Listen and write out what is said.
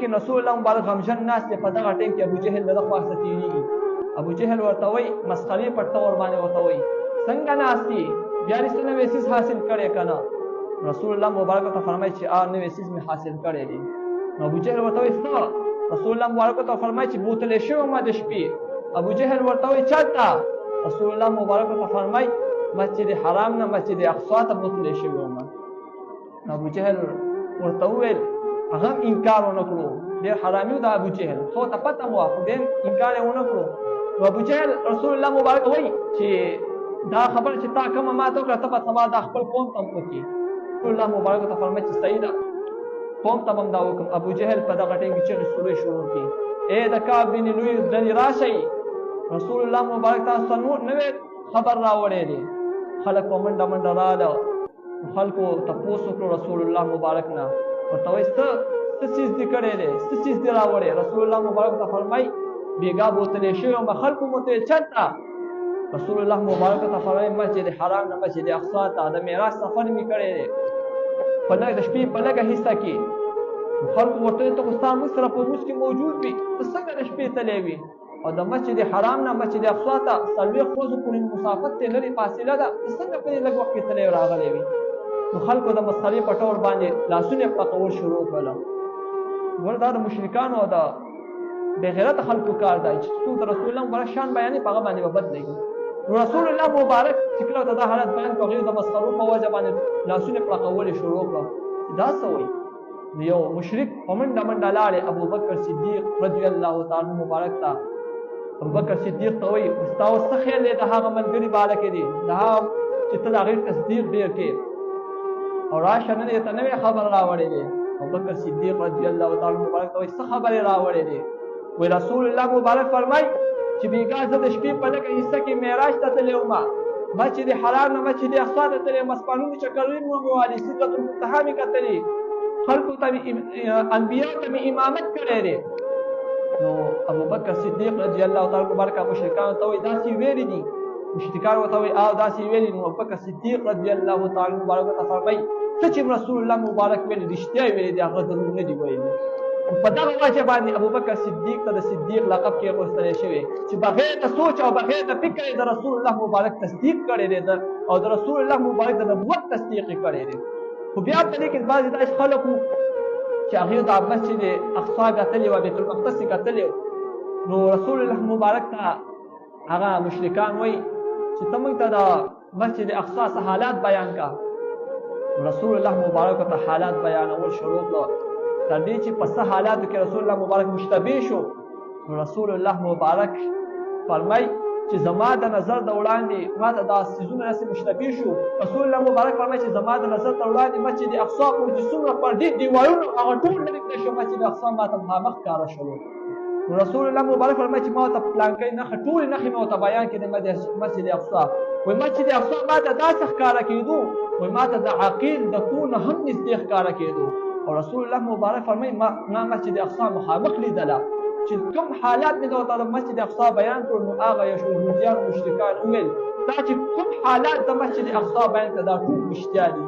لیکن رسول الله مبارک غمجن ناست دی. په دغه ټیم کې ابو جهل له خوا څخه تېرېږي. ابو جهل ورته وایي مسخرې پټه ورباندې ورته وایي څنګه ناست دي بیا رښتیا نوی څیز حاصل کړی که نه؟ رسول الله مبارک ورته فرمایي چې نوی څیز مې حاصل کړی دی. نو ابو جهل ورته وایي څه؟ رسول الله مبارک ورته فرمایي چې بوتلی شوی وم د شپې. ابو جهل ورته وایي چېرته؟ رسول الله مبارک ورته فرمایي مسجد حرام نه مسجد اقصا ته بوتلی شوی وم. نو ابو جهل ورته وویل هغه هم انکار ونه کړو. ډېر حرامي و د ابو جهل، خو ته پته مو خو ډېر انکار یې ونه کړو. نو ابو جهل رسول الله مبارک وایي چې دا خبره چې تا کومه ماته وکړه ته به سبا دا خپل قوم ته هم وکړي. رسول الله مبارک ته فرمایي چې صحیح ده قوم ته به هم دا وکړم. ابو جهل په دغه ټیم کې چغې سورې شروع کړي ای د کعب بن لوی ډلې راشئ. رسول الله مبارک تاسو نور نوی خبر راوړی دی. خلک په منډه منډه راغله. خلکو تپوس وکړو رسول الله مبارک نه. ورته وایي څه څیز دې کړی دی څه څیز دې راوړی؟ رسول الله مبارک ته فرمایي بېګا بوتلی شوی وم خلکو مو ته چېرته؟ رسول الله مبارک ته فرمایي مسجد حرام نه مسجد اقصا ته د معراج سفر مې کړی دی په د شپې په لږه حصه کې. خلکو ورته وایي ته خو ستا موږ سره په لمونځ کې موجود وي ته څنګه د شپې تللی وي؟ او د مسجد حرام نه مسجد اقصا ته څلوېښت ورځو پورې مسافت دی لرې فاصله ده ته څنګه په دې لږ وخت کې تللی راغلی وي؟ نو خلکو د مسخرې په ټول باندې لاسونه یې پړقول شروع کړله. ګوره دا د مشرکانو او د بېغیرته خلکو کار دی چې څوک د رسول الله مبارک شان بیانوي په هغه باندې به بد لګي. نو رسول الله مبارک چې کله ورته دا حالت بیان کړو هغوی د مسخرو په وجه باندې لاسونه یې پړقول یې شروع کړه. دا څه وایي؟ نو یو مشرک په منډه منډه لاړې ابوبکر صدیق رضی الله تعالی مبارک ته. ابوبکر صدیق ته وایي ستا اوس څه خیال دی د هغه ملګري باره کې دی د هغه چې ته د هغې تصدیق ډېر کې او راشه نن یې ته نوې خبر راوړی دی. ابوبکر صدیق رضی الله تعالی مبارک ته وایي څه خبرې راوړی دی؟ وایي رسول الله مبارک فرمایي چې بېګا زه د شپې په لږه حصه کې معراج ته تللی وم مسجد حرام نه مسجد اقصا ته تللی وم اسمانونو چکرونه مې ووهلې سدرة المنتهی مې کتلې خلکو ته انبیاو ته مې امامت کړی دی. نو ابوبکر صدیق رضی الله تعالی مبارک مشرکانو ته وایي داسې ویلي دي؟ مشرکان ورته وایي داسې ویلي. نو ابوبکر صدیق رضی الله تعالی مبارک ته فرمایي څه چې رسول الله مبارک ویلي رښتیا یې ویلي دي هغه دروغ نه دي ویلي. په دغه وجه باندې ابوبکر صدیق ته د صدیق لقب کېغوستلی شوی چې بغیر د سوچ او بغیر د فکر یې د رسول الله مبارک تصدیق کړی دی او د رسول الله مبارک د نبوت تصدیق یې کړی دی. خو بیا په دې کې بعضې داسې خلک وو چې هغوی د مسجد اقصا کتلې وه بیت المقدس یې کتلې نو رسول الله مبارک ته هغه مشرکان وایي چې ته موږ ته د مسجد اقصا څه حالات بیان کا. رسول الله مبارک ته حالات بیانول شروع کړه تر دې چې په څه حالاتو کې رسول الله مبارک مشتبه شو. نو رسول الله مبارک فرمایي چې زما د نظر د وړاندې ما ته دا څیزونه داسې مشتبه شو. رسول الله مبارک فرمایي چې زما د نظر د وړاندې مسجد اقصا پورې چې څومره پردې دیوالونه هغه ټول لرې کړی شو مسجد اقصا ما ته مخامخ ښکاره شولو. نو رسول الله مبارک فرمایي چې ما ته پلانکۍ نښه ټولې نښې مې ورته بیان کړې مسجد اقصا. وایي مسجد اقصا ما ته داسې ښکاره کېدو وایي ما ته د عقیل د کور نه هم نږدې ښکاره کېدو. او رسول الله مبارک فرمایي ما مسجد اقصا مخامخ لیدله چې کوم حالات مې ورته د مسجد اقصا بیان کړو. نو هغه یهودیان او مشرکان وویل دا چې کوم حالات د مسجد اقصا بیان کړه دا ټول رښتیا دي.